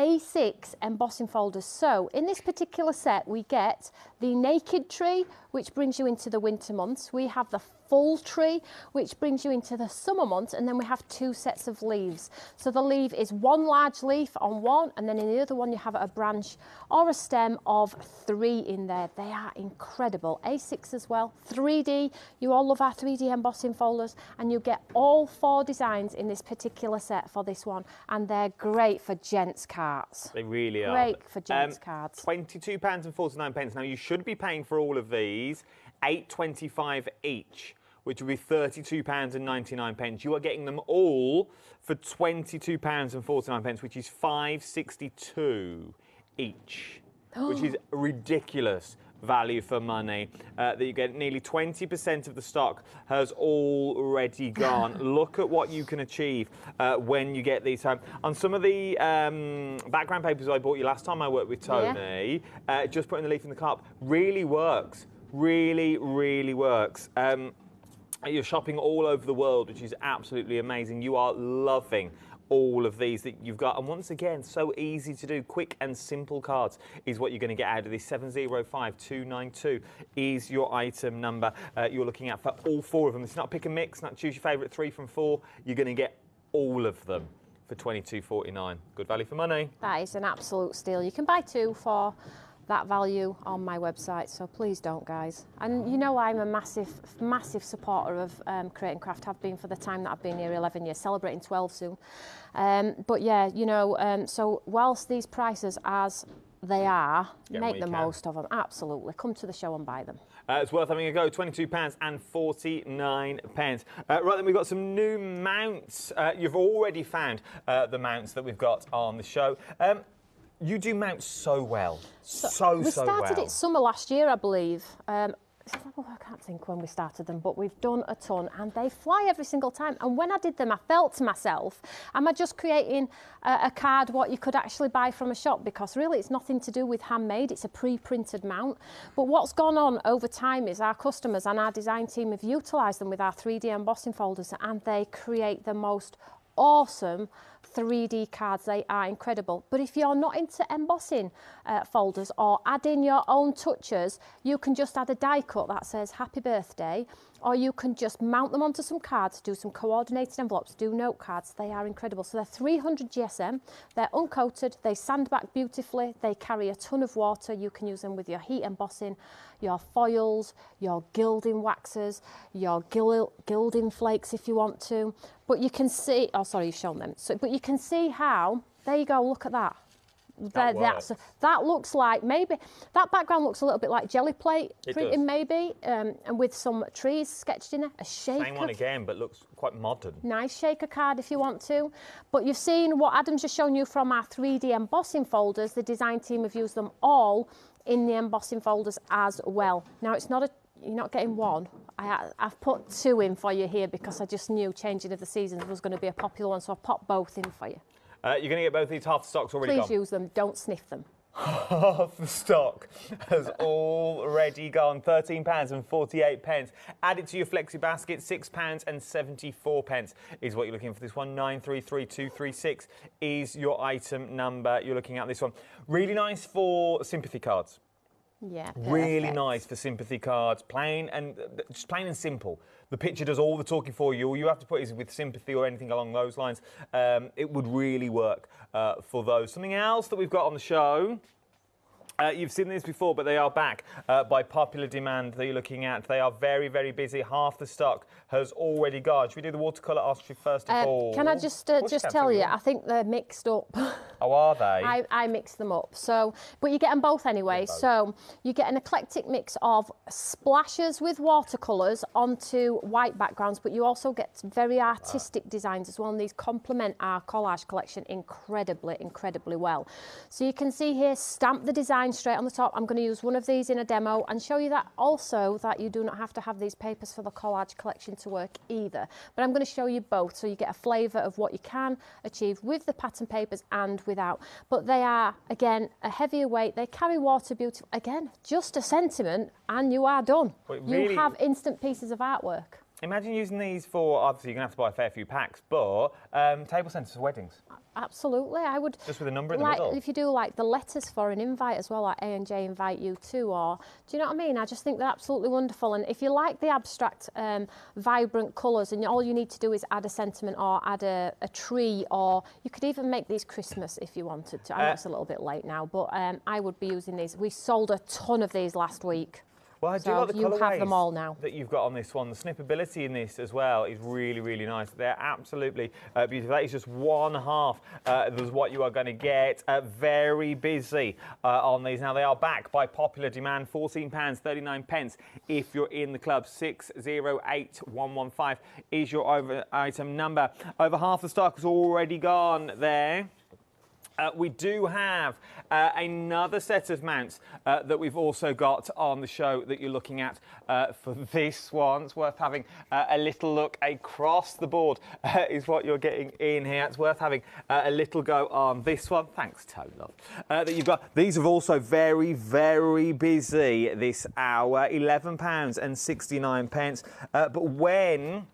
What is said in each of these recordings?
A6 embossing folders. So in this particular set, we get the naked tree, which brings you into the winter months. We have the full tree, which brings you into the summer months, and then we have 2 sets of leaves. So the leaf is 1 large leaf on one, and then in the other one you have a branch or a stem of 3 in there. They are incredible. A6 as well, 3D. You all love our 3D embossing folders, and you get all 4 designs in this particular set for this one, and they're great for gents cards. They really are. Great for gents cards. £22.49. Now you should be paying for all of these £8.25 each, which would be £32.99. You are getting them all for £22.49, which is £5.62 each, which is ridiculous value for money. That you get nearly 20% of the stock has already gone. Look at what you can achieve when you get these home. On some of the background papers I bought you last time I worked with Toni, just putting the leaf in the cup really works. Really, really works. You're shopping all over the world, which is absolutely amazing. You are loving all of these that you've got. And once again, so easy to do. Quick and simple cards is what you're going to get out of this. 705292 is your item number you're looking at for all 4 of them. It's not pick and mix, not choose your favourite 3 from 4. You're going to get all of them for £22.49. Good value for money. That is an absolute steal. You can buy 2 for that value on my website, so please don't, guys. And you know I'm a massive supporter of Create and Craft, have been for the time that I've been here, 11 years, celebrating 12 soon. But yeah, you know, so whilst these prices as they are, make the most of them, absolutely. Come to the show and buy them. It's worth having a go, £22.49. Right then, we've got some new mounts. You've already found the mounts that we've got on the show. You do mounts so well, so well. We started it summer last year, I believe. I can't think when we started them, but we've done a ton, and they fly every single time. And when I did them, I felt to myself, am I just creating a card what you could actually buy from a shop? Because really it's nothing to do with handmade, it's a pre-printed mount. But what's gone on over time is our customers and our design team have utilised them with our 3D embossing folders, and they create the most awesome 3D cards. They are incredible. But if you're not into embossing folders or adding your own touches, you can just add a die cut that says happy birthday, or you can just mount them onto some cards, do some coordinated envelopes, do note cards. They are incredible. So they're 300 GSM, they're uncoated, they sand back beautifully, they carry a ton of water. You can use them with your heat embossing, your foils, your gilding waxes, your gilding flakes if you want to. But you can see, oh sorry, you've shown them. So, but you can see how, there you go, look at that. That looks like, maybe, that background looks a little bit like jelly plate printing maybe, and with some trees sketched in it, a shaker. Same one again, but looks quite modern. Nice shaker card if you want to. But you've seen what Adam's just shown you from our 3D embossing folders. The design team have used them all in the embossing folders as well. Now it's not you're not getting one. I've put 2 in for you here because I just knew changing of the seasons was going to be a popular one, so I've popped both in for you. You're going to get both these, half the stock's already gone. Please use them, don't sniff them. Half the stock has already gone, £13.48. Add it to your flexi basket, £6.74 is what you're looking for this one. 933236 is your item number you're looking at this one. Really nice for sympathy cards. Yeah, really nice for sympathy cards, plain and simple. The picture does all the talking for you. All you have to put is with sympathy or anything along those lines. It would really work for those. Something else that we've got on the show. You've seen these before, but they are back by popular demand that you're looking at. They are very, very busy. Half the stock has already gone. Should we do the watercolour ostrich first of all? Can I just tell you, I think they're mixed up. Oh, are they? I mix them up. So, but you get them both anyway. Both. So you get an eclectic mix of splashes with watercolours onto white backgrounds, but you also get very artistic designs as well. And these complement our collage collection incredibly, incredibly well. So you can see here, stamp the design straight on the top. I'm going to use one of these in a demo and show you that also that you do not have to have these papers for the collage collection to work either. But I'm going to show you both so you get a flavour of what you can achieve with the pattern papers and without. But they are, again, a heavier weight. They carry water beautifully. Again, just a sentiment and you are done. Really, you have instant pieces of artwork. Imagine using these for, obviously you're going to have to buy a fair few packs, but table centres for weddings. Absolutely, I would. Just with a number in the middle. If you do like the letters for an invite as well, like A and J invite you to, or do you know what I mean? I just think they're absolutely wonderful. And if you like the abstract, vibrant colours, and all you need to do is add a sentiment or add a tree, or you could even make these Christmas if you wanted to. I know it's a little bit late now, but I would be using these. We sold a ton of these last week. Well, I do like the you have them all colourways now that you've got on this one. The snippability in this as well is really, really nice. They're absolutely beautiful. That is just one half of what you are going to get. Very busy on these. Now, they are back by popular demand. £14.39 if you're in the club. 608115 is your item number. Over half the stock is already gone there. We do have another set of mounts that we've also got on the show that you're looking at for this one. It's worth having a little look across the board is what you're getting in here. It's worth having a little go on this one. Thanks, Toni. That you've got. These are also very, very busy this hour. £11.69. But when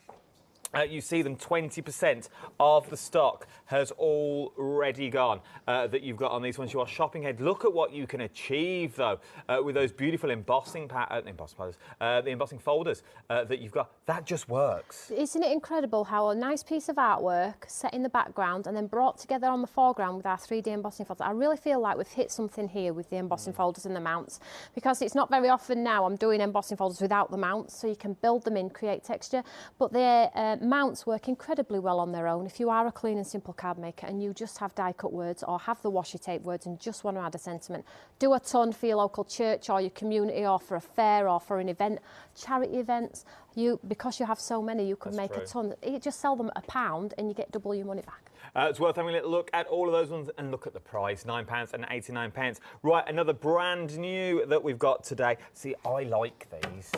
you see them, 20% of the stock has already gone that you've got on these ones. You are shopping ahead. Look at what you can achieve, though, with those beautiful embossing the embossing folders that you've got. That just works. Isn't it incredible how a nice piece of artwork set in the background and then brought together on the foreground with our 3D embossing folders? I really feel like we've hit something here with the embossing folders and the mounts, because it's not very often now I'm doing embossing folders without the mounts, so you can build them in, create texture, but they're mounts work incredibly well on their own. If you are a clean and simple card maker and you just have die cut words or have the washi tape words and just want to add a sentiment, do a ton for your local church or your community or for a fair or for an event, charity events. Because you have so many, you could make a ton. You just sell them £1 and you get double your money back. It's worth having a little look at all of those ones and look at the price, £9.89. Right, another brand new that we've got today. See, I like these.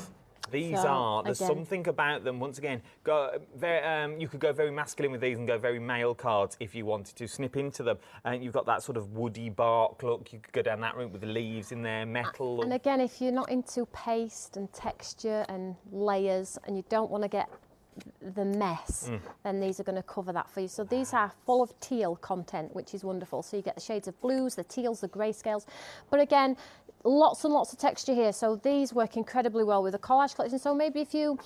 There's something about them. Once again, you could go very masculine with these and go very male cards if you wanted to. Snip into them, and you've got that sort of woody bark look. You could go down that route with the leaves in there, metal. And again, if you're not into paste and texture and layers, and you don't want to get the mess, then these are going to cover that for you. So these are full of teal content, which is wonderful. So you get the shades of blues, the teals, the grayscales. But again, lots and lots of texture here. So these work incredibly well with the collage collection. So maybe if you're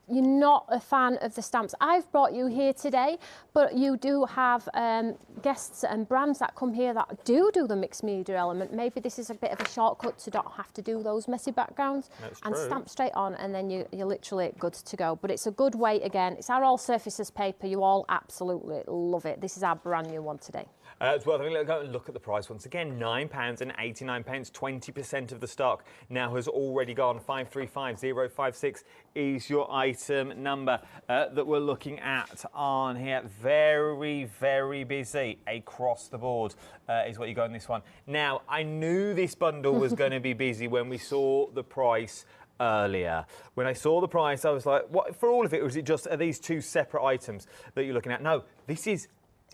not a fan of the stamps I've brought you here today, but you do have guests and brands that come here that do the mixed media element, maybe this is a bit of a shortcut to not have to do those messy backgrounds. And stamp straight on, and then you're literally good to go. But it's a good weight again. It's our all surfaces paper. You all absolutely love it. This is our brand new one today. It's worth having a look at the price once again. £9.89. 20% of the stock now has already gone. 535056 is your item number that we're looking at on here. Very, very busy across the board is what you got in this one. Now, I knew this bundle was going to be busy when we saw the price earlier. When I saw the price, I was like, what, for all of it, or is it just, are these two separate items that you're looking at? No, this is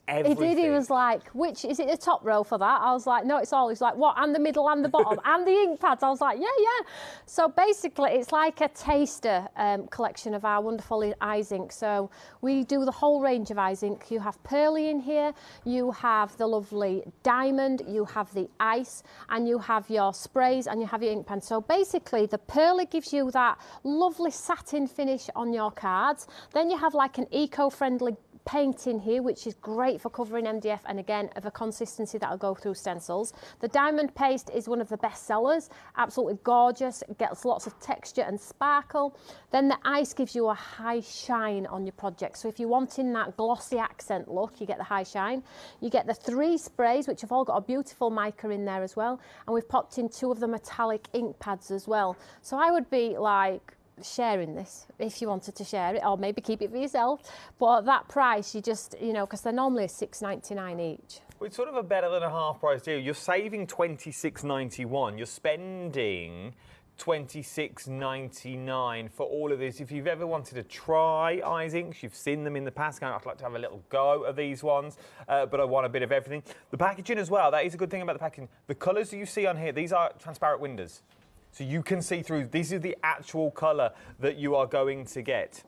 everything. He was like, which, is it the top row for that? I was like, no, it's all. He's like, what, and the middle and the bottom and the ink pads? I was like, yeah. So basically, it's like a taster collection of our wonderful eyes ink. So we do the whole range of eyes ink. You have pearly in here, you have the lovely diamond, you have the ice, and you have your sprays and you have your ink pen. So basically, the pearly gives you that lovely satin finish on your cards. Then you have like an eco-friendly paint in here, which is great for covering MDF, and again of a consistency that'll go through stencils. The diamond paste is one of the best sellers, absolutely gorgeous. It gets lots of texture and sparkle. Then the ice gives you a high shine on your project. So if you're wanting that glossy accent look, you get the high shine. You get the 3 sprays, which have all got a beautiful mica in there as well, and we've popped in 2 of the metallic ink pads as well. So I would be like sharing this if you wanted to share it, or maybe keep it for yourself, but at that price you just, you know, because they're normally £6.99 each. Well, it's sort of a better than a half price deal. You're saving £26.91. You're spending £26.99 for all of this. If you've ever wanted to try eyes inks, you've seen them in the past, I'd like to have a little go of these ones, but I want a bit of everything. The packaging as well, that is a good thing about the packaging. The colours that you see on here, these are transparent windows. So you can see through. This is the actual colour that you are going to get.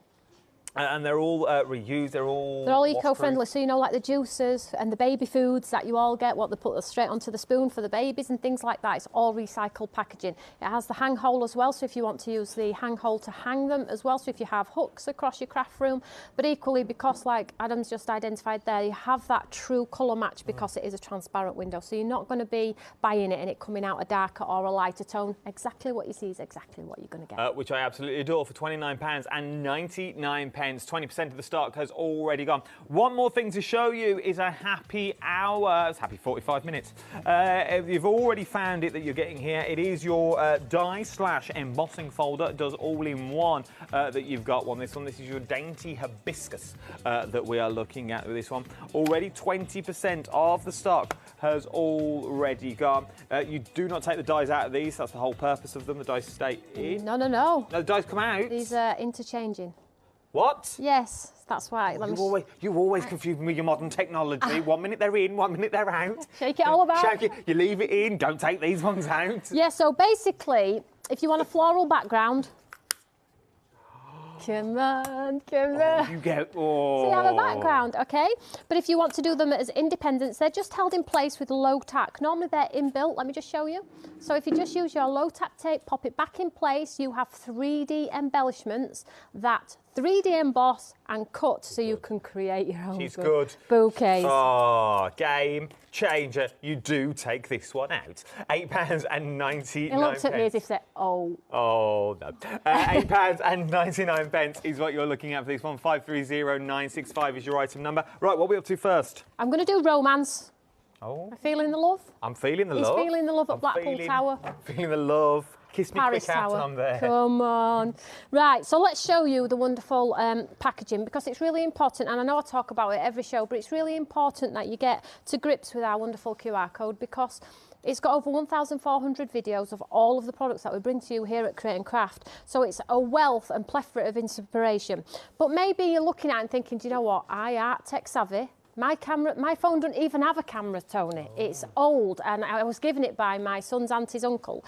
And they're all reused, they're all eco-friendly, so you know, like the juices and the baby foods that you all get, what they put straight onto the spoon for the babies and things like that. It's all recycled packaging. It has the hang hole as well, so if you want to use the hang hole to hang them as well, so if you have hooks across your craft room, but equally because like Adam's just identified there, you have that true colour match because it is a transparent window, so you're not going to be buying it and it coming out a darker or a lighter tone. Exactly what you see is exactly what you're going to get. Which I absolutely adore for £29.99. 20% of the stock has already gone. One more thing to show you is a happy hour. It's happy 45 minutes. If you've already found it that you're getting here, it is your die/embossing folder. It does all in one that you've got one. This is your Dainty hibiscus that we are looking at with this one. Already 20% of the stock has already gone. You do not take the dies out of these. That's the whole purpose of them. The dies stay in. No. No, the dies come out. These are interchanging. What? Yes, that's right. You always confuse me with your modern technology. 1 minute they're in, 1 minute they're out. Shake it all about. Shake it. You leave it in. Don't take these ones out. Yeah, so basically, if you want a floral background, come on. You get. Oh. So you have a background, okay? But if you want to do them as independents, they're just held in place with low tack. Normally they're inbuilt. Let me just show you. So if you just use your low tack tape, pop it back in place, you have 3D embellishments that 3D emboss and cut so you can create your own bouquets. Oh, game changer. You do take this one out. £8.99. It looks at me as if they're, Oh, no. £8.99 is what you're looking at for this one. 530965 is your item number. Right, what are we up to first? I'm going to do romance. Oh. Am I feeling the love? I'm feeling the love. He's feeling the love at Blackpool Tower. I'm feeling the love. Kiss me Paris quick out Tower. and I'm there. Come on. Right, so let's show you the wonderful packaging because it's really important, and I know I talk about it every show, but it's really important that you get to grips with our wonderful QR code because it's got over 1,400 videos of all of the products that we bring to you here at Create and Craft. So it's a wealth and plethora of inspiration. But maybe you're looking at it and thinking, do you know what? I aren't tech savvy. My phone doesn't even have a camera, Tony. Oh. It's old, and I was given it by my son's auntie's uncle.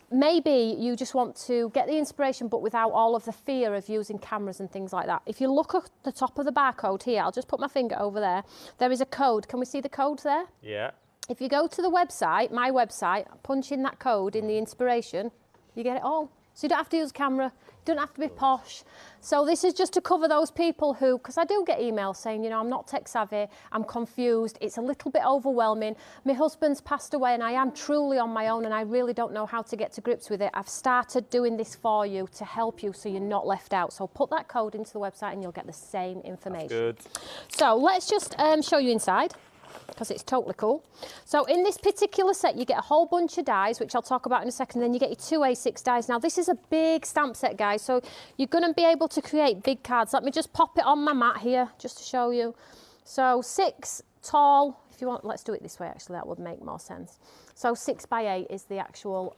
Maybe you just want to get the inspiration, but without all of the fear of using cameras and things like that. If you look at the top of the barcode here, I'll just put my finger over there. There is a code. Can we see the code there? Yeah. If you go to the website, my website, punch in that code in the inspiration, you get it all. So you don't have to use a camera, you don't have to be posh. So this is just to cover those people who, because I do get emails saying, you know, I'm not tech savvy, I'm confused, it's a little bit overwhelming. My husband's passed away and I am truly on my own and I really don't know how to get to grips with it. I've started doing this for you to help you so you're not left out. So put that code into the website and you'll get the same information. That's good. So let's just show you inside, because it's totally cool. So in this particular set, you get a whole bunch of dies, which I'll talk about in a second, then you get your 2 A6 dies. Now, this is a big stamp set, guys, so you're going to be able to create big cards. Let me just pop it on my mat here, just to show you. So 6 tall, if you want, let's do it this way, actually, that would make more sense. So 6 by 8 is the actual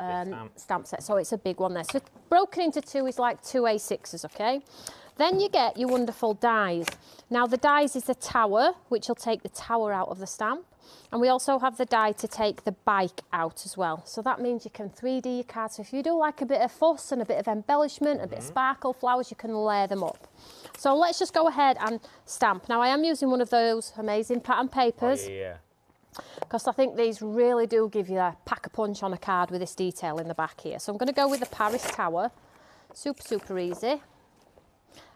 stamp set, so it's a big one there. So broken into 2 is like 2 A6s, okay? Then you get your wonderful dies. Now the dies is the tower, which will take the tower out of the stamp. And we also have the die to take the bike out as well. So that means you can 3D your cards. So if you do like a bit of fuss and a bit of embellishment, a bit of sparkle, flowers, you can layer them up. So let's just go ahead and stamp. Now I am using one of those amazing pattern papers. Oh, yeah. Because I think these really do give you a pack-a-punch on a card with this detail in the back here. So I'm going to go with the Paris Tower. Super, super easy.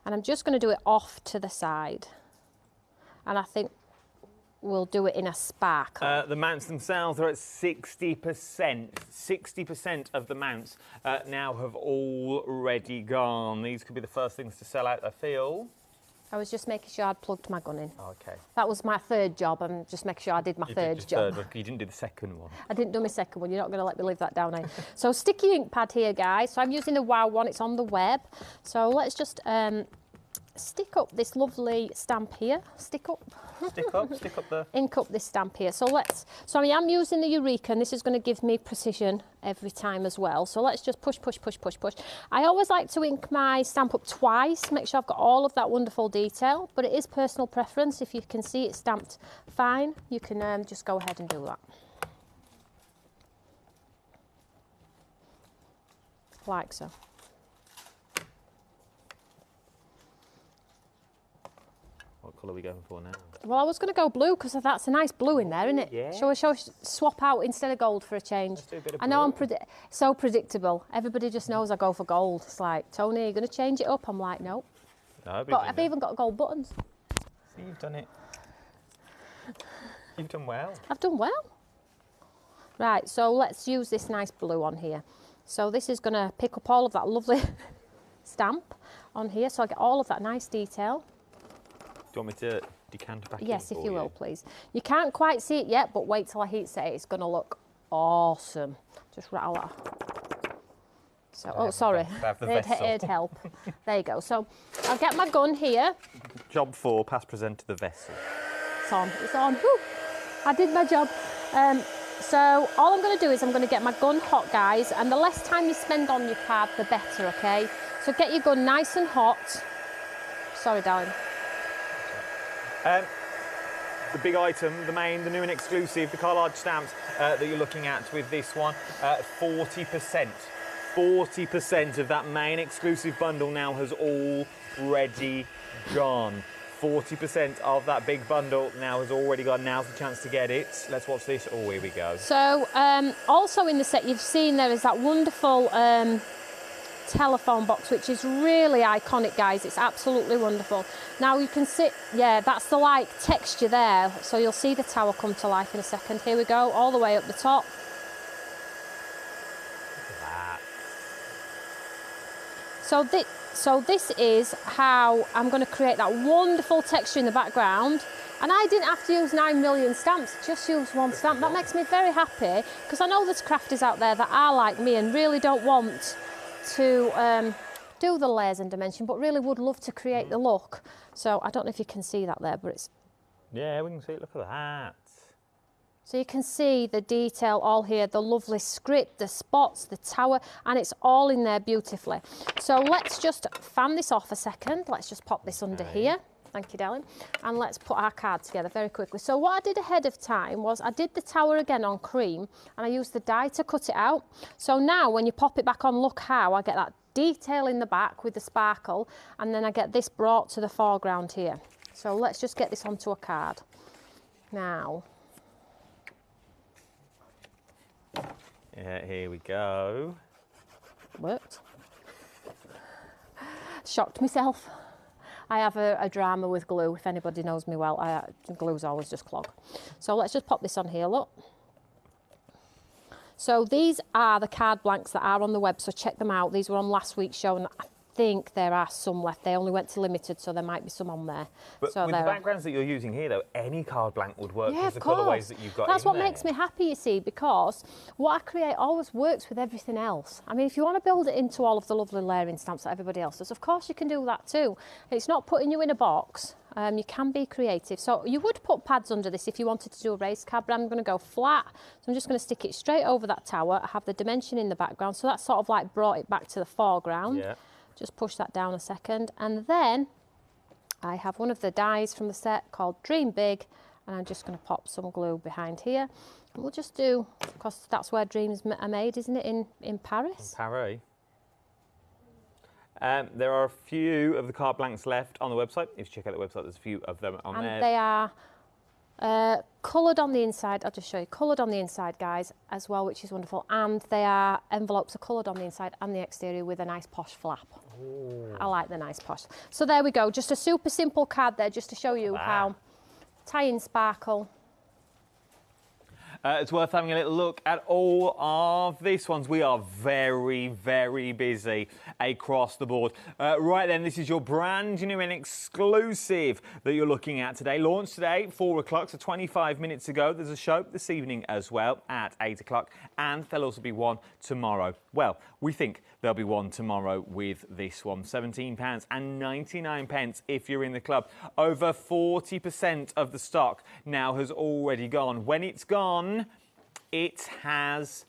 And I'm just going to do it off to the side. And I think we'll do it in a sparkle. The mounts themselves are at 60%. 60% of the mounts now have already gone. These could be the first things to sell out, I feel. I was just making sure I'd plugged my gun in. Okay. That was my third job. I'm just making sure I did my third job. You didn't do the second one. I didn't do my second one. You're not going to let me leave that down, eh? So sticky ink pad here, guys. So I'm using the WOW one. It's on the web. So let's just stick up this lovely stamp here. Stick up the... Ink up this stamp here. So I am using the Eureka, and this is going to give me precision every time as well. So let's just push, push, push, push, push. I always like to ink my stamp up twice, make sure I've got all of that wonderful detail, but it is personal preference. If you can see it stamped fine, you can just go ahead and do that. Like so. What colour are we going for now? Well, I was going to go blue because that's a nice blue in there, isn't it? Yeah. Shall we swap out instead of gold for a change? Let's do a bit of I know blue. I'm so predictable. Everybody just knows I go for gold. It's like, Tony, are you going to change it up? I'm like, nope. No, But I've even got gold buttons. See, you've done it. You've done well. I've done well. Right, so let's use this nice blue on here. So this is going to pick up all of that lovely stamp on here, so I get all of that nice detail. Do you want me to decant back in Yes, if for you will, please. You can't quite see it yet, but wait till I heat set it. It's going to look awesome. Just rattle that. So, oh, sorry. It'd help. There you go. So I'll get my gun here. Job 4, pass present to the vessel. It's on. It's on. Woo! I did my job. So all I'm going to do is I'm going to get my gun hot, guys, and the less time you spend on your card, the better, okay? So get your gun nice and hot. Sorry, darling. The big item, the new and exclusive, the Collage stamps that you're looking at with this one, 40%. 40% of that main exclusive bundle now has already gone. 40% of that big bundle now has already gone. Now's the chance to get it. Let's watch this. Oh, here we go. So also in the set you've seen there is that wonderful telephone box, which is really iconic, guys. It's absolutely wonderful. Now you can see, yeah, that's the like texture there. So you'll see the tower come to life in a second. Here we go, all the way up the top. Look at that. So this is how I'm going to create that wonderful texture in the background. And I didn't have to use 9 million stamps, just use one stamp. That makes me very happy, because I know there's crafters out there that are like me and really don't want to do the layers and dimension, but really would love to create the look. So I don't know if you can see that there, but it's... Yeah, we can see it. Look at that. So you can see the detail all here, the lovely script, the spots, the tower, and it's all in there beautifully. So let's just fan this off a second. Let's just pop this under here. Thank you, darling. And let's put our card together very quickly. So what I did ahead of time was I did the tower again on cream, and I used the die to cut it out. So now when you pop it back on, look how I get that detail in the back with the sparkle, and then I get this brought to the foreground here. So let's just get this onto a card. Now. Yeah, here we go. Worked. Shocked myself. I have a drama with glue. If anybody knows me well, glue's always just clog. So let's just pop this on here, look. So these are the card blanks that are on the web, so check them out. These were on last week's show, and I think there are some left. They only went to limited, so there might be some on there. But so with the backgrounds that you're using here, though, any card blank would work because the colourways that you've got That's in what there. makes me happy, you see, because what I create always works with everything else. I mean, if you want to build it into all of the lovely layering stamps that everybody else does, of course you can do that too. It's not putting you in a box. You can be creative. So you would put pads under this if you wanted to do a raised card, but I'm going to go flat. So I'm just going to stick it straight over that tower. I have the dimension in the background, so that's sort of like brought it back to the foreground. Yeah. Just push that down a second, and then I have one of the dies from the set called Dream Big, and I'm just going to pop some glue behind here. And we'll just do, because that's where dreams are made, isn't it, in Paris? In Paris. There are a few of the card blanks left on the website. If you check out the website, there's a few of them on there. And they are coloured on the inside. I'll just show you. Coloured on the inside, guys, as well, which is wonderful. And they are envelopes are coloured on the inside and the exterior with a nice posh flap. Ooh. I like the nice posh. So there we go. Just a super simple card there, just to show you how tie-in sparkle. It's worth having a little look at all of these ones. We are very, very busy across the board. Right then, this is your brand new and exclusive that you're looking at today. Launched today, 4 o'clock, so 25 minutes ago. There's a show this evening as well at 8 o'clock, and there'll also be one tomorrow. Well, we think there'll be one tomorrow with this one. £17.99 if you're in the club. Over 40% of the stock now has already gone. When it's gone, it has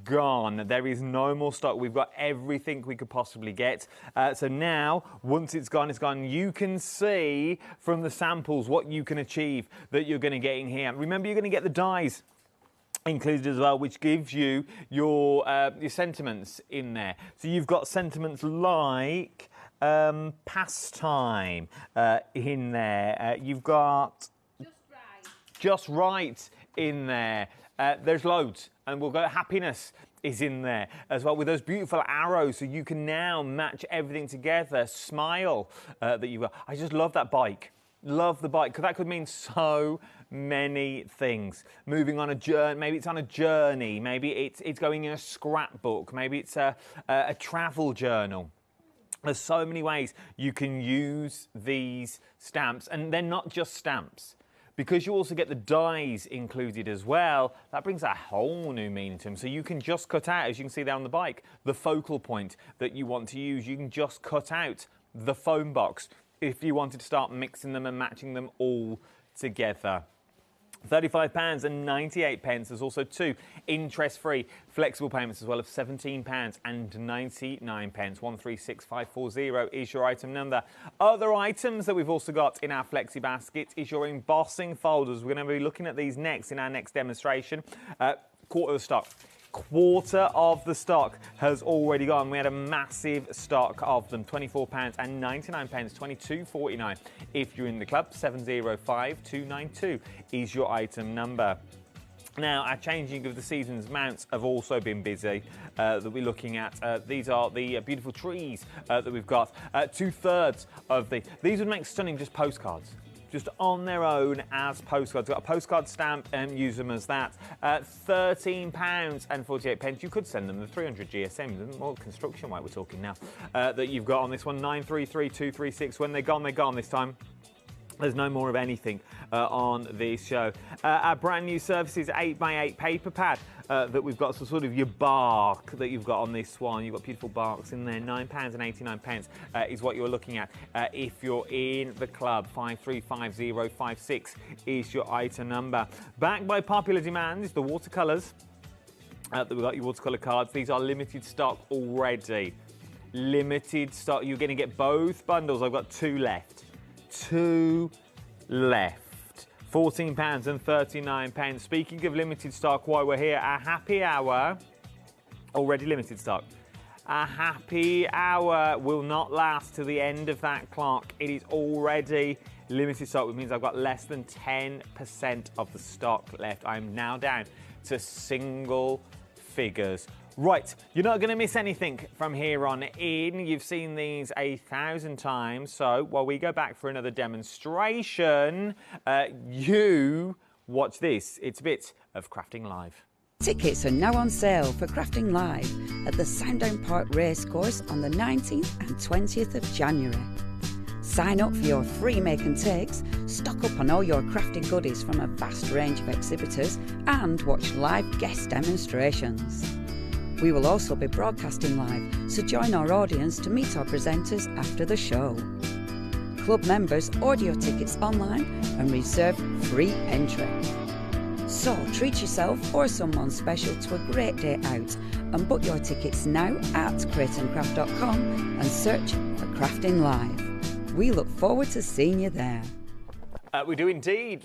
gone. There is no more stock. We've got everything we could possibly get. So now, once it's gone, it's gone. You can see from the samples what you can achieve that you're going to get in here. Remember, you're going to get the dies included as well, which gives you your sentiments in there. So you've got sentiments like Pastime in there. You've got Just Right in there. There's loads, and we'll go Happiness is in there as well with those beautiful arrows, so you can now match everything together. Smile that you've got. I just love that bike. Love the bike, because that could mean so many things. Moving on a journey, maybe it's on a journey, maybe it's going in a scrapbook, maybe it's a travel journal. There's so many ways you can use these stamps, and they're not just stamps. Because you also get the dies included as well, that brings a whole new meaning to them. So you can just cut out, as you can see there on the bike, the focal point that you want to use. You can just cut out the foam box if you wanted to start mixing them and matching them all together. £35.98. There's also 2 interest-free flexible payments as well of £17.99. 136540 is your item number. Other items that we've also got in our flexi basket is your embossing folders. We're going to be looking at these next in our next demonstration. Quarter of the stock. Quarter of the stock has already gone. We had a massive stock of them. £24.99, £22.49 if you're in the club. 705292 is your item number. Now, our changing of the seasons mounts have also been busy that we're looking at. These are the beautiful trees that we've got. 2/3 of these would make stunning just postcards. Just on their own as postcards. Got a postcard stamp and use them as that. £13.48. You could send them the 300 GSM, more construction weight we're talking now, that you've got on this one. 933236. When they're gone this time. There's no more of anything on this show. Our brand new Surfaces 8x8 paper pad that we've got, so sort of your bark that you've got on this one. You've got beautiful barks in there. £9.89 is what you're looking at if you're in the club. 535056 is your item number. Backed by popular demand is the watercolours that we've got, your watercolour cards. These are limited stock already. Limited stock. You're going to get both bundles. I've got 2 left. 2 left. £14.39. Speaking of limited stock, while we're here, our happy hour, already limited stock. Our happy hour will not last to the end of that clock. It is already limited stock, which means I've got less than 10% of the stock left. I'm now down to single figures. Right, you're not going to miss anything from here on in. You've seen these 1,000 times. So while we go back for another demonstration, you watch this. It's a bit of Crafting Live. Tickets are now on sale for Crafting Live at the Sandown Park Racecourse on the 19th and 20th of January. Sign up for your free make and takes, stock up on all your crafting goodies from a vast range of exhibitors, and watch live guest demonstrations. We will also be broadcasting live, so join our audience to meet our presenters after the show. Club members order your tickets online and reserve free entry. So treat yourself or someone special to a great day out and book your tickets now at creightoncraft.com and search for Crafting Live. We look forward to seeing you there. We do indeed.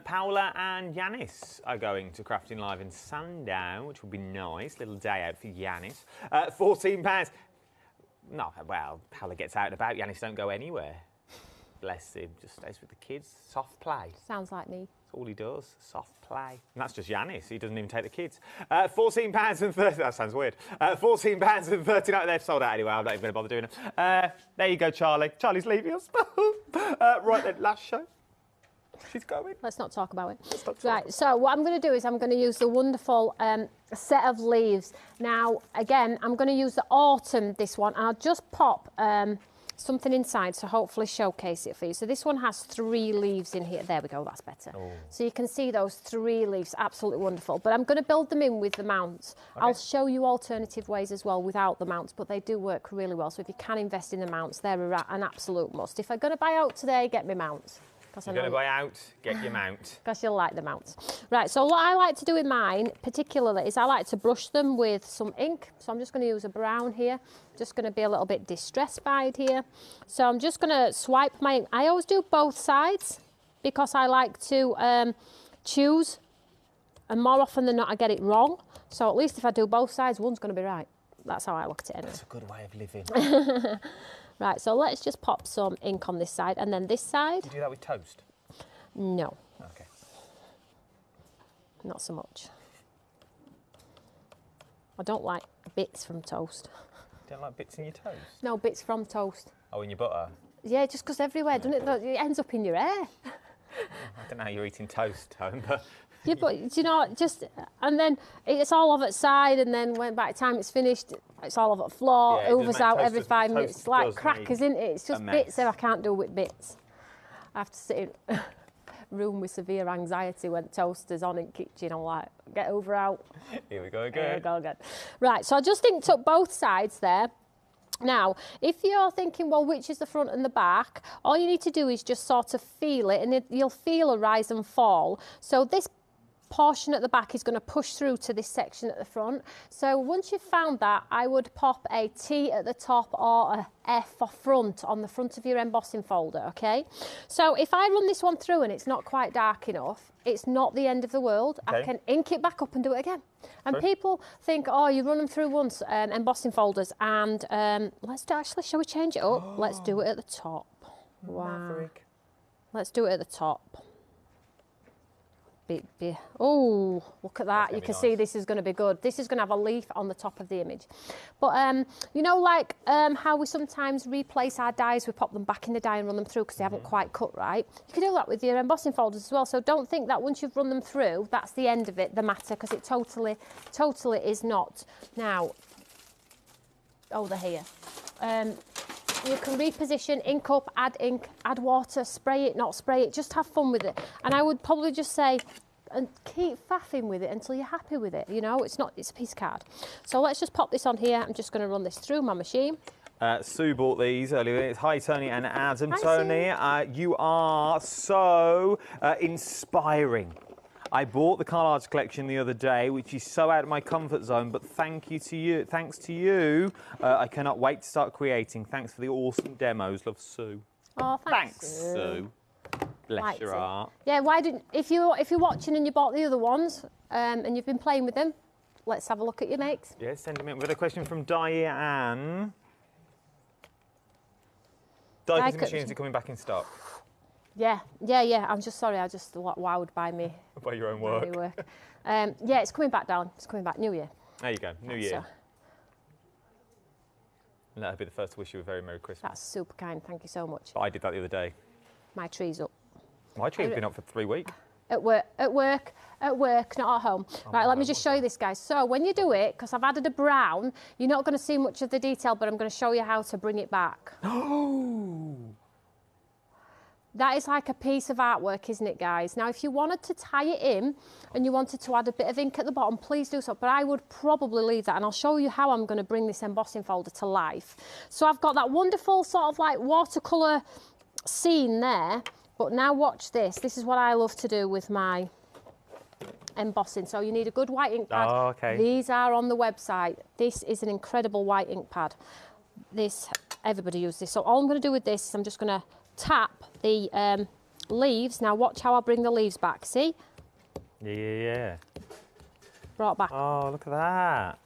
Paola and Yanis are going to Crafting Live in Sandown, which will be nice. Little day out for Yanis. £14. No, well, Paola gets out and about. Yanis don't go anywhere. Bless him. Just stays with the kids. Soft play. Sounds like me. That's all he does. Soft play. And that's just Yanis. He doesn't even take the kids. £14.30. That sounds weird. £14.39. They've sold out anyway. I'm not even going to bother doing it. There you go, Charlie. Charlie's leaving us. Right then, last show. She's going. Let's not talk about it. Right, so what I'm going to do is I'm going to use the wonderful set of leaves. Now, again, I'm going to use the autumn, this one, and I'll just pop something inside to hopefully showcase it for you. So this one has 3 leaves in here. There we go, that's better. Oh. So you can see those 3 leaves, absolutely wonderful. But I'm going to build them in with the mounts. Okay. I'll show you alternative ways as well without the mounts, but they do work really well. So if you can invest in the mounts, they're an absolute must. If I'm going to buy out today, get me mounts. You're going to buy out, get your mount. Because you'll like the mounts. Right, so what I like to do with mine, particularly, is I like to brush them with some ink. So I'm just going to use a brown here. Just going to be a little bit distress-fied here. So I'm just going to swipe my ink. I always do both sides because I like to choose. And more often than not, I get it wrong. So at least if I do both sides, one's going to be right. That's how I look at it anyway. That's a good way of living. Right, so let's just pop some ink on this side, and then this side. Do you do that with toast? No. Okay. Not so much. I don't like bits from toast. You don't like bits in your toast? No, bits from toast. Oh, in your butter? Yeah, it just goes everywhere, doesn't it? It ends up in your hair. I don't know how you're eating toast, Tone, but... Yeah, but do you know, and then it's all off at side, and then when by the time it's finished, it's all off at the floor, Yeah, overs out every 5 toast minutes. It's like does crackers, make isn't it? It's just a bits that I mess. can't do with bits. I have to sit in a room with severe anxiety when toaster's on in the kitchen. I'm like, get over out. Here we go Here we again. go again. Right, so I just inked up both sides there. Now, if you're thinking, well, which is the front and the back, all you need to do is just sort of feel it, and you'll feel a rise and fall. So this portion at the back is going to push through to this section at the front. So once you've found that, I would pop a T at the top or a F for front on the front of your embossing folder, okay? So if I run this one through and it's not quite dark enough, it's not the end of the world. Okay. I can ink it back up and do it again. And people think, oh, you run them through once, embossing folders, and let's do, actually, shall we change it up? Let's do it at the top. Wow. Maverick. Let's do it at the top. Oh, look at that. You can see this is going to be good. This is going to have a leaf on the top of the image. But, you know, like how we sometimes replace our dies, we pop them back in the die and run them through because they haven't quite cut right. You can do that with your embossing folders as well. So don't think that once you've run them through, that's the end of it, the matter, because it totally is not. Now, oh, they're here. You can reposition, ink up, add water, spray it, not spray it, just have fun with it. And I would probably just say, and keep faffing with it until you're happy with it. You know, it's a piece of card. So let's just pop this on here. I'm just going to run this through my machine. Sue bought these earlier. It's hi, Tony and Adam. Hi, Tony, you are so inspiring. I bought the Collage collection the other day, which is so out of my comfort zone, but thanks to you, I cannot wait to start creating. Thanks for the awesome demos. Love, Sue. Oh, thanks, Sue. Bless your heart. Yeah, why didn't, if you're watching and you bought the other ones, and you've been playing with them, let's have a look at your makes. Yeah, send them in. We've got a question from Diane. Die-cutting machines are coming back in stock. Yeah. I'm just sorry. I just wowed by me. By your own work. Yeah, it's coming back down. It's coming back. New Year. There you go. New Year. So, And that'll be the first to wish you a very Merry Christmas. that's super kind. Thank you so much. But I did that the other day. My tree's up. My tree's been up for 3 weeks. At work, not at home. Right, let me just show you this, guys. So when you do it, because I've added a brown, you're not going to see much of the detail, but I'm going to show you how to bring it back. Oh! That is like a piece of artwork, isn't it, guys? Now, if you wanted to tie it in and you wanted to add a bit of ink at the bottom, please do so. But I would probably leave that, and I'll show you how I'm going to bring this embossing folder to life. So I've got that wonderful sort of like watercolour scene there, but now watch this. This is what I love to do with my embossing. So you need a good white ink pad. Oh, okay. These are on the website. This is an incredible white ink pad. Everybody uses this. So all I'm going to do with this is I'm just going to tap the leaves. Now watch how I bring the leaves back. See? Yeah. Brought back. Oh, look at that.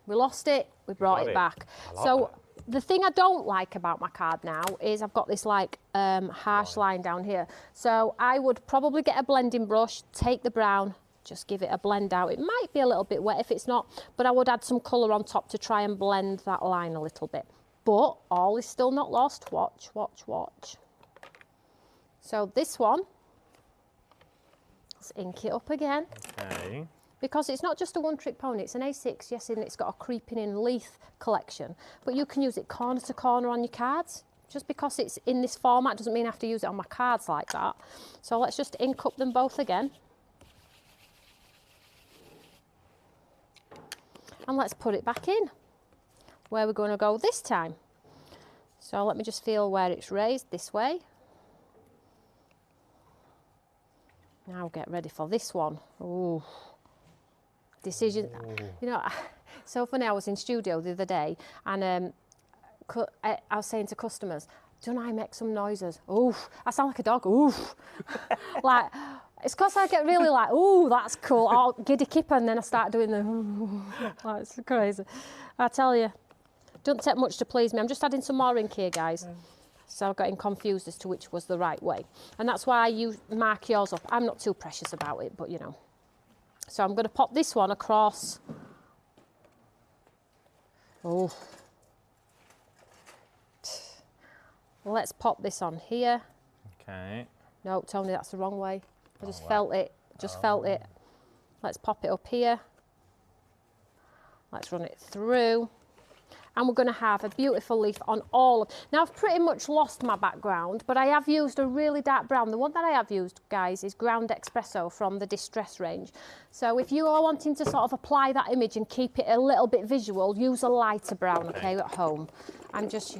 We lost it. We brought it back. So the thing I don't like about my card now is I've got this like harsh line down here. So I would probably get a blending brush, take the brown, just give it a blend out. It might be a little bit wet if it's not, but I would add some colour on top to try and blend that line a little bit. But all is still not lost. Watch. So this one, let's ink it up again. Okay. Because it's not just a one-trick pony, it's an A6, yes, and it's got a creeping in leaf collection. But you can use it corner to corner on your cards. Just because it's in this format doesn't mean I have to use it on my cards like that. So let's just ink up them both again. And let's put it back in. Where we're going to go this time. So let me just feel where it's raised this way. Now get ready for this one. Ooh. Decision. Ooh. You know, so funny, I was in studio the other day and I was saying to customers, don't I make some noises? Oof. I sound like a dog. Oof. Like, It's because I get really like, ooh, that's cool, or giddy kipper, and then I start doing the, ooh, that's crazy. I tell you, don't take much to please me. I'm just adding some more ink here, guys. So I'm getting confused as to which was the right way. And that's why you mark yours up. I'm not too precious about it, but you know. So I'm going to pop this one across. Oh. Let's pop this on here. Okay. No, Tony, that's the wrong way. I just felt it, felt it. Let's pop it up here. Let's run it through. And we're going to have a beautiful leaf on all of... Now, I've pretty much lost my background, but I have used a really dark brown. The one that I have used, guys, is Ground Espresso from the Distress range. So if you are wanting to sort of apply that image and keep it a little bit visual, use a lighter brown, okay, at home. I'm just...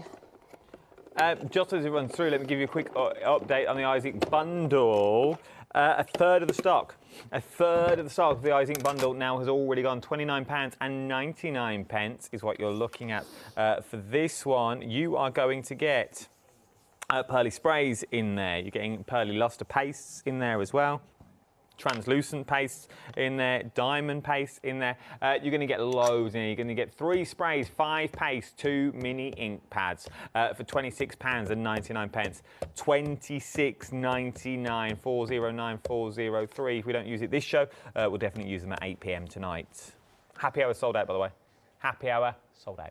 Just as it runs through, let me give you a quick update on the Isaac bundle. A third of the stock. A third of the stock of the Isaac bundle now has already gone. £29.99 is what you're looking at. For this one, you are going to get pearly sprays in there. You're getting pearly luster pastes in there as well. Translucent pastes in there, diamond paste in there. You're going to get loads in there. You're going to get 3 sprays, 5 pastes, 2 mini ink pads for £26.99. £26.99, 409403. If we don't use it this show, we'll definitely use them at 8 p.m. tonight. Happy hour sold out, by the way. Happy hour sold out.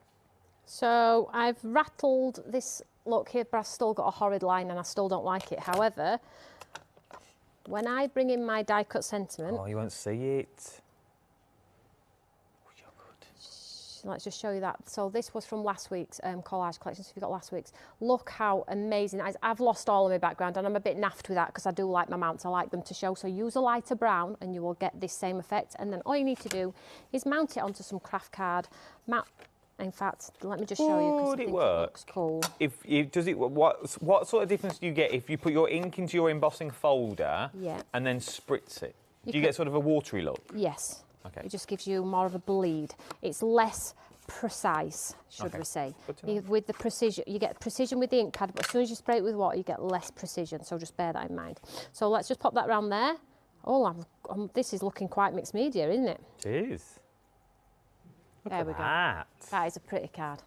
So I've rattled this look here, but I've still got a horrid line and I still don't like it. However, when I bring in my die cut sentiment... Oh, you won't see it. Oh, you're good. Let's just show you that. So this was from last week's collage collection, so if you got last week's. Look how amazing that is. I've lost all of my background and I'm a bit naffed with that because I do like my mounts. I like them to show. So use a lighter brown and you will get this same effect. And then all you need to do is mount it onto some craft card. In fact, let me just show you because I think it looks cool. What sort of difference do you get if you put your ink into your embossing folder and then spritz it? Do you get sort of a watery look? Yes. Okay. It just gives you more of a bleed. It's less precise, should we say. With the precision, you get precision with the ink pad, but as soon as you spray it with water, you get less precision. So just bear that in mind. So let's just pop that around there. Oh, this is looking quite mixed media, isn't it? It is. There we go. That is a pretty card.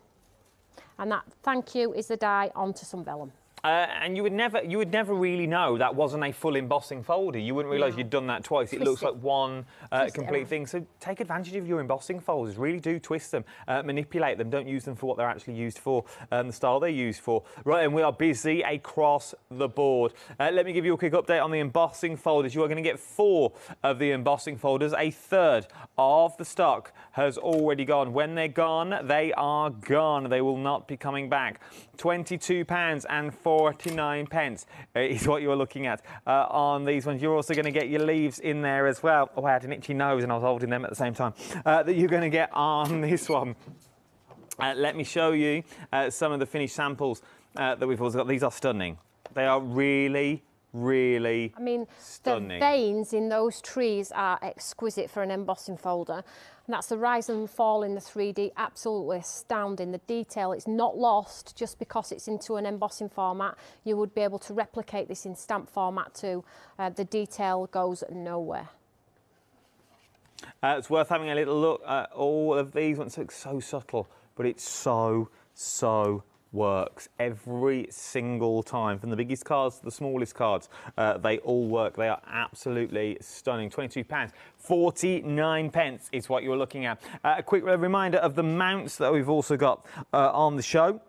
And that, thank you, is the die onto some vellum. And you would never really know that wasn't a full embossing folder. You wouldn't realise you'd done that twice. It looks like one complete thing. So take advantage of your embossing folders. Really do twist them, manipulate them. Don't use them for what they're actually used for, the style they're used for. Right, and we are busy across the board. Let me give you a quick update on the embossing folders. You are going to get 4 of the embossing folders. A third of the stock has already gone. When they're gone, they are gone. They will not be coming back. £22.49 is what you're looking at on these ones. You're also going to get your leaves in there as well. Oh, I had an itchy nose and I was holding them at the same time. That you're going to get on this one. Let me show you some of the finished samples that we've also got. These are stunning. They are really stunning. The veins in those trees are exquisite for an embossing folder. And that's the rise and fall in the 3D, absolutely astounding. The detail, it's not lost just because it's into an embossing format. You would be able to replicate this in stamp format too. The detail goes nowhere. It's worth having a little look at all of these ones. It looks so subtle, but it's so works every single time. From the biggest cards to the smallest cards, they all work. They are absolutely stunning. £22.49 is what you're looking at. A quick reminder of the mounts that we've also got on the show.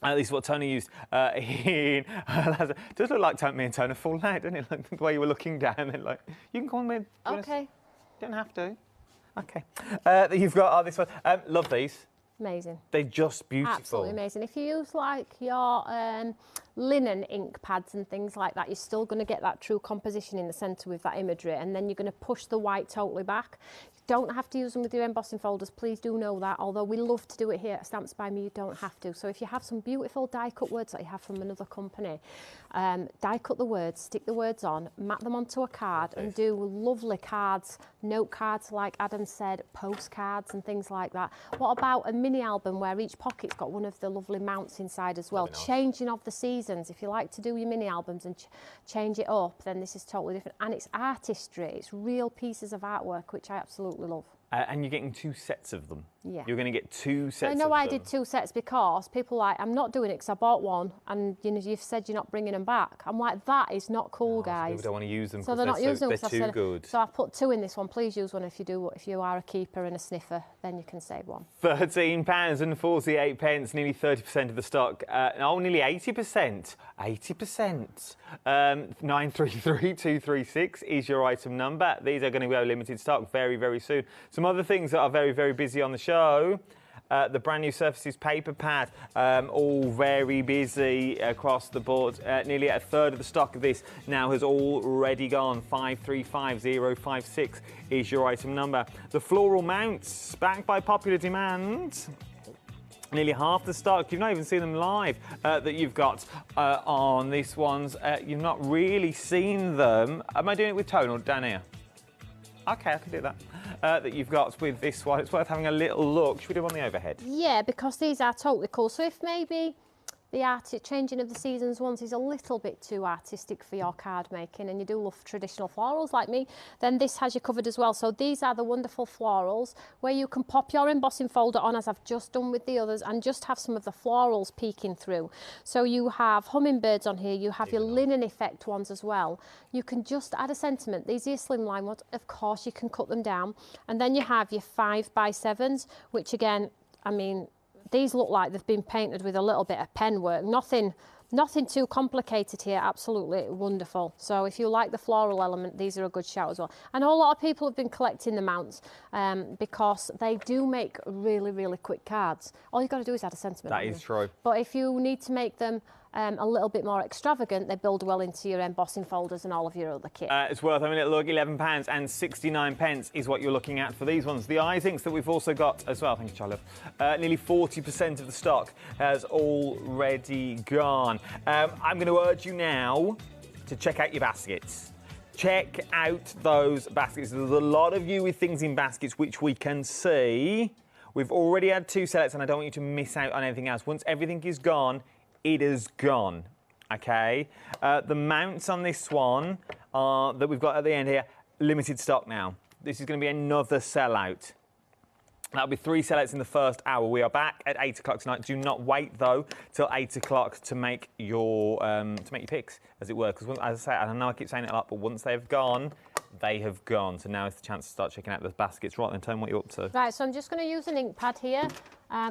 This is what Toni used in... does look like me and Toni falling out, doesn't it? Like the way you were looking down and like, you can call me... Okay. Don't have to. Okay. You've got this one. Love these. Amazing. They're just beautiful. Absolutely amazing. If you use like your linen ink pads and things like that, you're still going to get that true composition in the centre with that imagery, and then you're going to push the white totally back. You don't have to use them with your embossing folders, please do know that, although we love to do it here at Stamps by Me, you don't have to. So if you have some beautiful die cut words that you have from another company, die cut the words, stick the words on, mat them onto a card and do lovely cards, note cards like Adam said, postcards and things like that. What about a mini album where each pocket's got one of the lovely mounts inside as well. Nice. Changing of the seasons. If you like to do your mini albums and change it up, then this is totally different. And it's artistry. It's real pieces of artwork, which I absolutely love. And you're getting 2 sets of them. Yeah. You're going to get 2 sets I of know them. I did 2 sets because people are like, I'm not doing it because I bought one and you know, you've said you're not bringing them back. I'm like, that is not cool, guys. People don't want to use them so because they're not using them. they're too good. So I put 2 in this one. Please use one if you are a keeper and a sniffer, then you can save one. £13.48, nearly 30% of the stock. Nearly 80%. 80%. 933236 is your item number. These are going to go limited stock very, very soon. Some other things that are very, very busy on the show. The brand new Surfaces paper pad, all very busy across the board. Nearly a third of the stock of this now has already gone. 535056 is your item number. The floral mounts, back by popular demand. Nearly half the stock. You've not even seen them live that you've got on this ones. You've not really seen them. Am I doing it with Toni or down here? Okay, I can do that. That you've got with this one. It's worth having a little look. Should we do on the overhead? Yeah, because these are totally cool. So if maybe the changing of the seasons ones is a little bit too artistic for your card making and you do love traditional florals like me, then this has you covered as well. So these are the wonderful florals where you can pop your embossing folder on, as I've just done with the others, and just have some of the florals peeking through. So you have hummingbirds on here, you have your linen effect ones as well. You can just add a sentiment. These are your slimline ones, of course you can cut them down, and then you have your 5x7s, which again, I mean, these look like they've been painted with a little bit of pen work. Nothing too complicated here, absolutely wonderful. So if you like the floral element, these are a good shout as well. I know a lot of people have been collecting the mounts because they do make really, really quick cards. All you've got to do is add a sentiment. That is true. But if you need to make them a little bit more extravagant, they build well into your embossing folders and all of your other kit. It's worth having a look. £11.69 is what you're looking at for these ones. The eye inks that we've also got as well. Thank you, Charlotte. Nearly 40% of the stock has already gone. I'm going to urge you now to check out your baskets. Check out those baskets. There's a lot of you with things in baskets, which we can see. We've already had 2 selects, and I don't want you to miss out on anything else. Once everything is gone, it is gone, okay? The mounts on this one that we've got at the end here, limited stock now. This is going to be another sellout. That'll be 3 sellouts in the first hour. We are back at 8 o'clock tonight. Do not wait though till 8 o'clock to make your picks, as it were. Because as I say, I know I keep saying it a lot, but once they've gone, they have gone. So now is the chance to start checking out the baskets. Right then, Toni, what are you up to? Right, so I'm just going to use an ink pad here.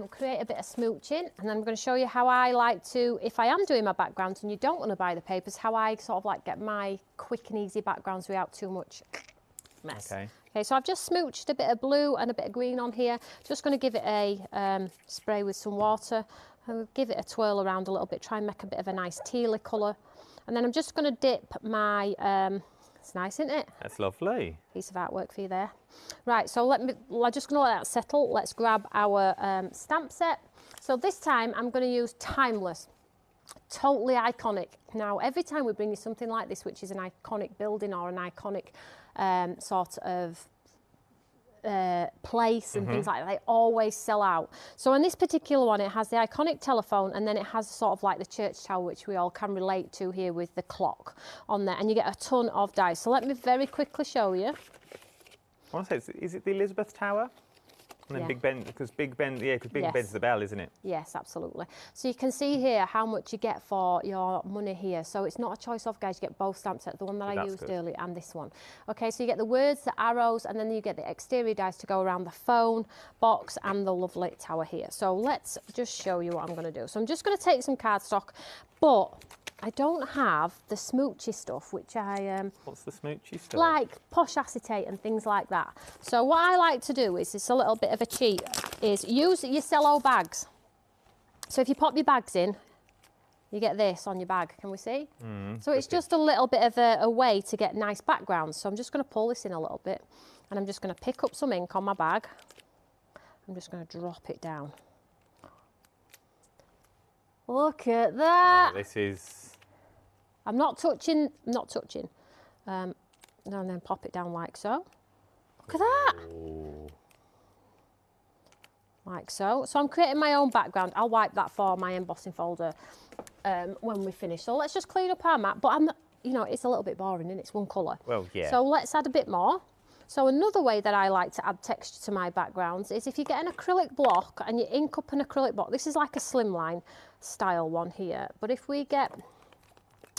Create a bit of smooching, and then I'm going to show you how I like to, if I am doing my backgrounds and you don't want to buy the papers, how I sort of like get my quick and easy backgrounds without too much mess. Okay, so I've just smooched a bit of blue and a bit of green on here. Just going to give it a spray with some water. I'll give it a twirl around a little bit, try and make a bit of a nice tealy colour. And then I'm just going to dip my, it's nice, isn't it? That's lovely. Piece of artwork for you there. Right, so I'm just going to let that settle. Let's grab our stamp set. So this time I'm going to use Timeless. Totally iconic. Now, every time we bring you something like this, which is an iconic building or an iconic sort of place and things like that, they always sell out. So in this particular one, it has the iconic telephone, and then it has sort of like the church tower, which we all can relate to here with the clock on there, and you get a ton of dice. So let me very quickly show you. I want to say, is it the Elizabeth Tower? And then Big Ben, because Big Ben, because Big Ben's the bell, isn't it? Yes, absolutely. So you can see here how much you get for your money here. So it's not a choice of, guys, you get both stamp sets, the one that I used earlier and this one. Okay, so you get the words, the arrows, and then you get the exterior dice to go around the phone box and the lovely tower here. So let's just show you what I'm going to do. So I'm just going to take some cardstock, but I don't have the smoochy stuff, which I... What's the smoochy stuff? Like posh acetate and things like that. So what I like to do is, it's a little bit of a cheat, is use your cello bags. So if you pop your bags in, you get this on your bag, can we see? So it's just a little bit of a way to get nice backgrounds. So I'm just going to pull this in a little bit, and I'm just going to pick up some ink on my bag. I'm just going to drop it down. Look at that. Oh, this is... I'm not touching, and then pop it down like so. Look at that. Ooh. like so. So I'm creating my own background. I'll wipe that for my embossing folder when we finish. So let's just clean up our mat. But you know, it's a little bit boring and it's one colour. Well, yeah. So let's add a bit more. So another way that I like to add texture to my backgrounds is if you get an acrylic block and you ink up an acrylic block. This is like a slimline style one here. But if we get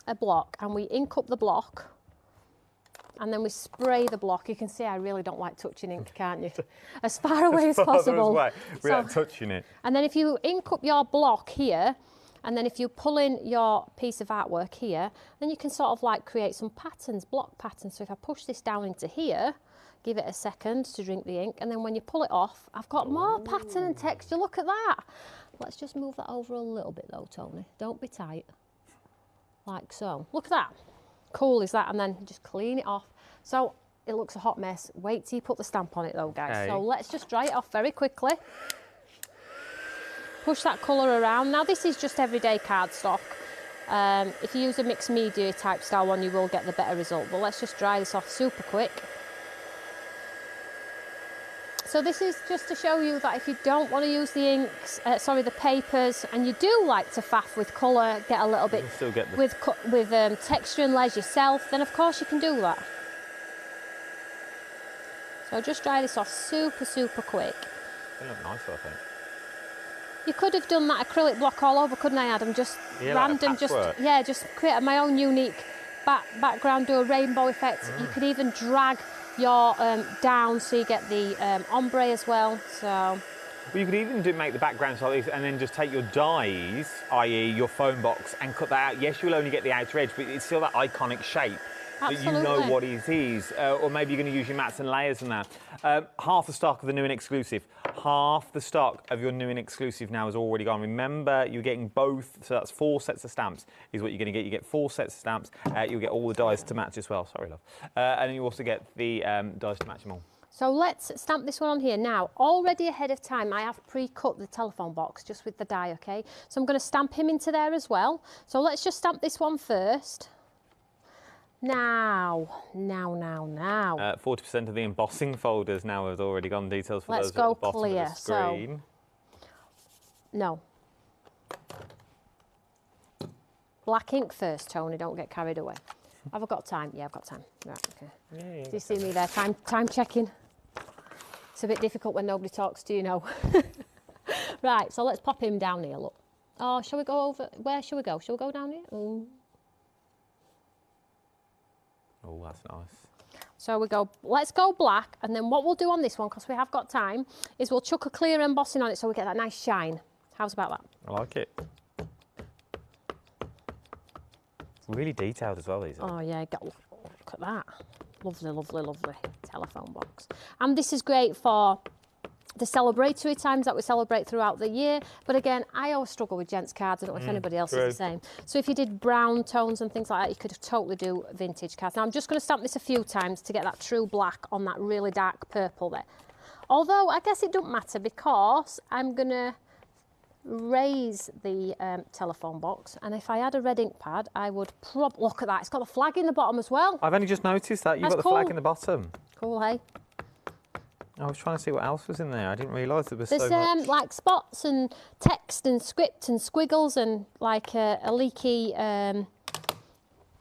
a block and we ink up the block and then we spray the block, you can see I really don't like touching ink, can't you? As far away as possible. Without touching it. And then if you ink up your block here, and then if you pull in your piece of artwork here, then you can sort of like create some patterns, block patterns. So if I push this down into here, give it a second to drink the ink, and then when you pull it off, I've got more pattern and texture. Look at that. Let's just move that over a little bit though, Tony. Don't be tight. Like so. Look at that. Cool is that? And then just clean it off. So it looks a hot mess. Wait till you put the stamp on it though, guys. Okay. So let's just dry it off very quickly. Push that colour around. Now this is just everyday cardstock. If you use a mixed media type style one, you will get the better result. But let's just dry this off super quick. So this is just to show you that if you don't want to use the inks, the papers, and you do like to faff with colour, get a little bit with texture and layers yourself, then of course you can do that. So just dry this off super, super quick. They look nice, I think. You could have done that acrylic block all over, couldn't I, Adam? Just random, like just create my own unique background, do a rainbow effect. You could even drag your down so you get the ombre as well. So well, you could even make the backgrounds like this and then just take your dies, i.e. your foam box, and cut that out. Yes, you'll only get the outer edge, but it's still that iconic shape. Absolutely. That you know what it is. Or maybe you're going to use your mats and layers and that. Half the stock of the new and exclusive. Half the stock of your new and exclusive now is already gone. Remember, you're getting both, so that's 4 sets of stamps is what you're going to get. You get 4 sets of stamps. You'll get all the dies to match as well. Sorry, love. And then you also get the dies to match them all. So let's stamp this one on here. Now, already ahead of time, I have pre-cut the telephone box just with the die, okay? So I'm going to stamp him into there as well. So let's just stamp this one first. Now. 40% of the embossing folders now have already gone. Details for those at the bottom of the screen. No. Black ink first, Tony. Don't get carried away. Have I got time? Yeah, I've got time. Right, okay. Yeah, do you see me there? Time checking. It's a bit difficult when nobody talks to you, know. Right, so let's pop him down here, look. Oh, shall we go over? Where shall we go? Shall we go down here? Ooh. Oh, that's nice. So we go, let's go black, and then what we'll do on this one, because we have got time, is we'll chuck a clear embossing on it so we get that nice shine. How's about that? I like it. Really detailed as well, these are. Oh yeah, look at that. Lovely, lovely, lovely telephone box. And this is great for the celebratory times that we celebrate throughout the year. But again, I always struggle with gents cards. I don't know if anybody else is the same. So if you did brown tones and things like that, you could totally do vintage cards. Now I'm just going to stamp this a few times to get that true black on that really dark purple there. Although I guess it doesn't matter because I'm going to raise the telephone box, and if I had a red ink pad, I would look at that. It's got the flag in the bottom as well. I've only just noticed that. You've got the flag in the bottom. Cool, hey? I was trying to see what else was in there. I didn't realise there was so much. There's like spots and text and script and squiggles and like a leaky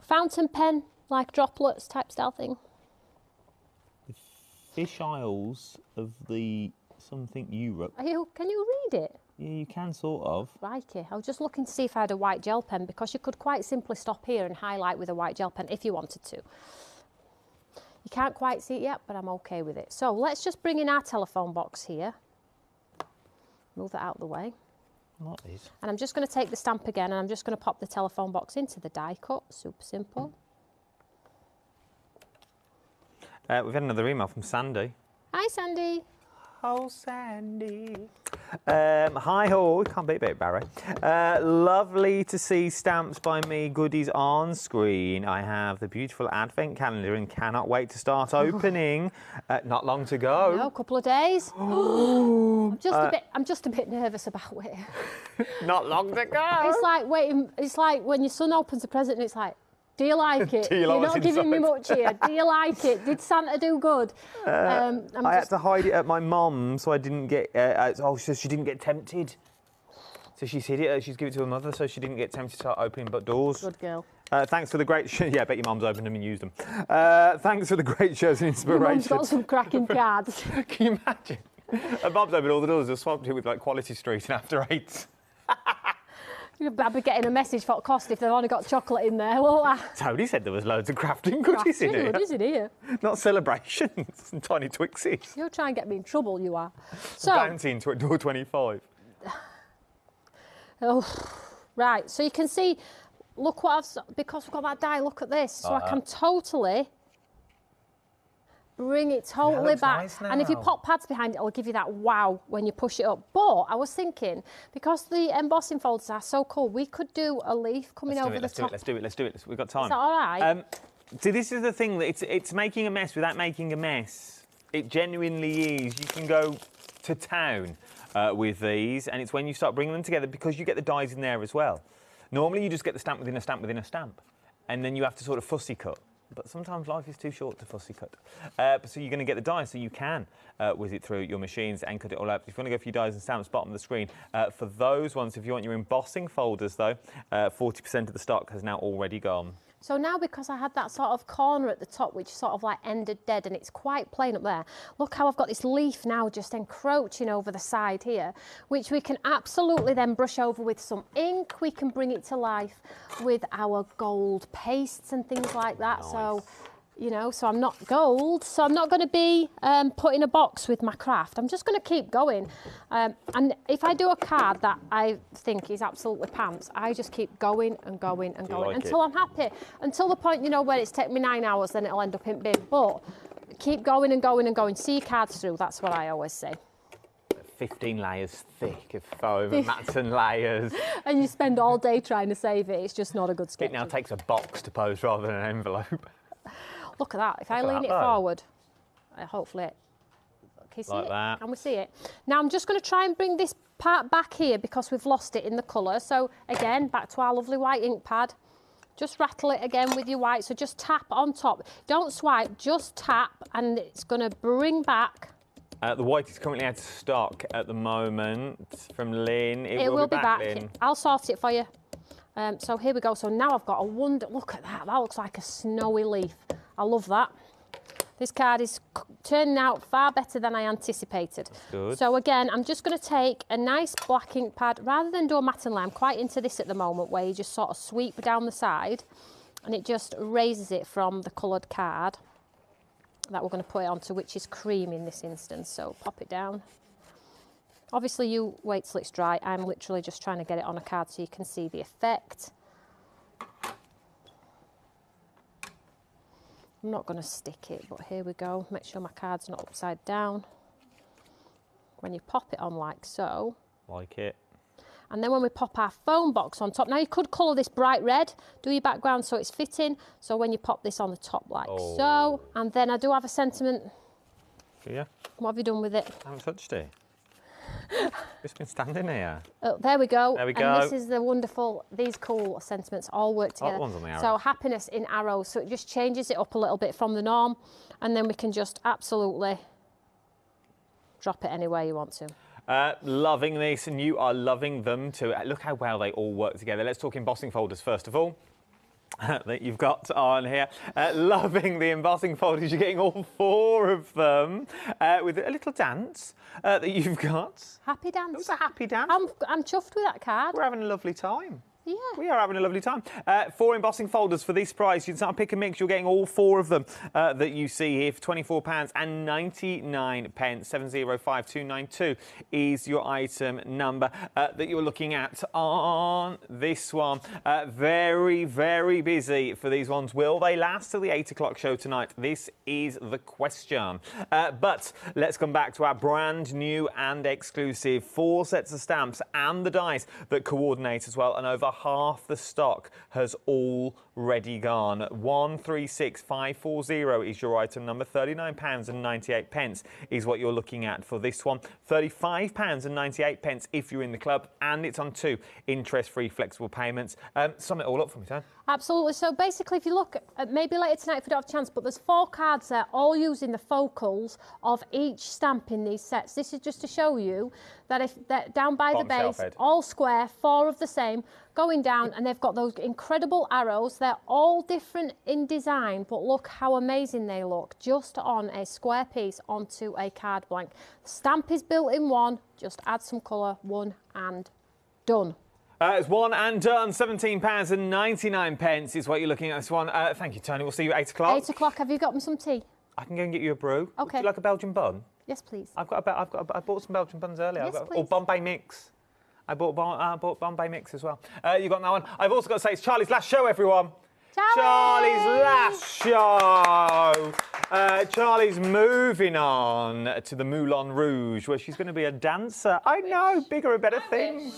fountain pen, like droplets type style thing. The Fish Isles of the something Europe. Can you read it? Yeah, you can sort of. Crikey. I was just looking to see if I had a white gel pen because you could quite simply stop here and highlight with a white gel pen if you wanted to. You can't quite see it yet, but I'm okay with it. So let's just bring in our telephone box here. Move that out of the way. I like these. And I'm just going to take the stamp again and I'm just going to pop the telephone box into the die cut. Super simple. We've had another email from Sandy. Hi, Sandy. Oh, Sandy. Hi, all. Can't beat it, Barry. Lovely to see stamps by me goodies on screen. I have the beautiful advent calendar and cannot wait to start opening. Not long to go. No, a couple of days. I'm just a bit nervous about it. Not long to go. It's like waiting. It's like when your son opens a present and it's like, Do you like it? You're not giving me much here. Do you like it? Did Santa do good? I had to hide it at my mum's so I didn't get. So she didn't get tempted. So she's hid it. She's given it to her mother so she didn't get tempted to start opening doors. Good girl. Thanks for the great. Yeah, I bet your mum's opened them and used them. Thanks for the great shows and inspiration. Your mum's got some cracking cards. Can you imagine? Her mum's opened all the doors and swapped it with like Quality Street and After Eight. I'll be getting a message for what it cost if they've only got chocolate in there, won't I? Tony said there was loads of crafting goodies in here. Goodies in here. Not celebrations and tiny Twixies. You're trying to get me in trouble, you are. So, Dainty into door 25. Oh, right. So you can see, look what because we've got that die, look at this. So I can totally bring it totally back. Nice and if you pop pads behind it, it'll give you that wow when you push it up. But I was thinking, because the embossing folders are so cool, we could do a leaf coming over the top. Let's do it. We've got time. Is that all right? See, this is the thing, that it's making a mess without making a mess. It genuinely is. You can go to town with these, and it's when you start bringing them together, because you get the dies in there as well. Normally you just get the stamp within a stamp within a stamp, and then you have to sort of fussy cut. But sometimes life is too short to fussy cut. So you're going to get the dies, so you can whiz it through your machines and cut it all up. If you want to go for your dies and stamps, bottom of the screen. For those ones, if you want your embossing folders, though, 40% of the stock has now already gone. So now, because I had that sort of corner at the top, which sort of like ended dead, and it's quite plain up there, look how I've got this leaf now just encroaching over the side here, which we can absolutely then brush over with some ink. We can bring it to life with our gold pastes and things like that. Nice. So, you know, so I'm not gold, so I'm not going to be put in a box with my craft. I'm just going to keep going. And if I do a card that I think is absolutely pants, I just keep going and going and going until I'm happy. Until the point, you know, where it's taken me 9 hours, then it'll end up in bin. But keep going and going and going. See your cards through, that's what I always say. 15 layers thick of foam and mats and layers. And you spend all day trying to save it. It's just not a good sketch. It now takes a box to post rather than an envelope. Look at that. If I lean it forward, hopefully, can you see it? That. Can we see it? Now I'm just going to try and bring this part back here because we've lost it in the colour. So again, back to our lovely white ink pad. Just rattle it again with your white. So just tap on top. Don't swipe, just tap, and it's going to bring back. The white is currently out of stock at the moment from Lynn. It will be back, Lynn. I'll sort it for you. So here we go. So now I've got a wonder. Look at that. That looks like a snowy leaf. I love that. This card is turning out far better than I anticipated. That's good. So again, I'm just going to take a nice black ink pad. Rather than do a matte and lay, I'm quite into this at the moment, where you just sort of sweep down the side and it just raises it from the coloured card that we're going to put it onto, which is cream in this instance. So pop it down. Obviously you wait till it's dry. I'm literally just trying to get it on a card so you can see the effect. I'm not going to stick it, but here we go. Make sure my card's not upside down. When you pop it on like so. Like it. And then when we pop our foam box on top, now you could colour this bright red, do your background so it's fitting. So when you pop this on the top like so, and then I do have a sentiment. Yeah. What have you done with it? I haven't touched it. It's been standing here. Oh, there we go. There we go. And this is the wonderful, these cool sentiments all work together. One's on the arrow. So happiness in arrows. So it just changes it up a little bit from the norm. And then we can just absolutely drop it anywhere you want to. Loving this, and you are loving them too. Look how well they all work together. Let's talk embossing folders first of all. That you've got on here. Loving the embossing folders. You're getting all 4 of them with a little dance that you've got. Happy dance. It was a happy dance. I'm chuffed with that card. We're having a lovely time. Yeah. We are having a lovely time. 4 embossing folders for this price. You can pick and mix. You're getting all 4 of them that you see here for £24.99. 705292 is your item number that you're looking at on this one. Very, very busy for these ones. Will they last till the 8 o'clock show tonight? This is the question. But let's come back to our brand new and exclusive 4 sets of stamps and the dies that coordinate as well. And over half the stock has already gone. 136540 is your item number. £39.98 is what you're looking at for this one. £35.98 if you're in the club, and it's on 2 interest-free flexible payments. Sum it all up for me, Tony. Absolutely. So basically, if you look at maybe later tonight if we don't have a chance, but there's 4 cards there, all using the focals of each stamp in these sets. This is just to show you that if that down by the base, all square, 4 of the same, going down, and they've got those incredible arrows. They're all different in design, but look how amazing they look just on a square piece onto a card blank. The stamp is built in one, just add some colour, one and done. It's one and done. £17.99 is what you're looking at this one. Thank you, Tony. We'll see you at 8 o'clock. 8 o'clock. Have you got me some tea? I can go and get you a brew. Okay. Would you like a Belgian bun? Yes, please. I bought some Belgian buns earlier. Yes, Or Bombay mix. I bought Bombay mix as well. You got that one. I've also got to say it's Charlie's last show, everyone. Charlie's last show. Charlie's moving on to the Moulin Rouge, where she's going to be a dancer. I know, bigger and better things.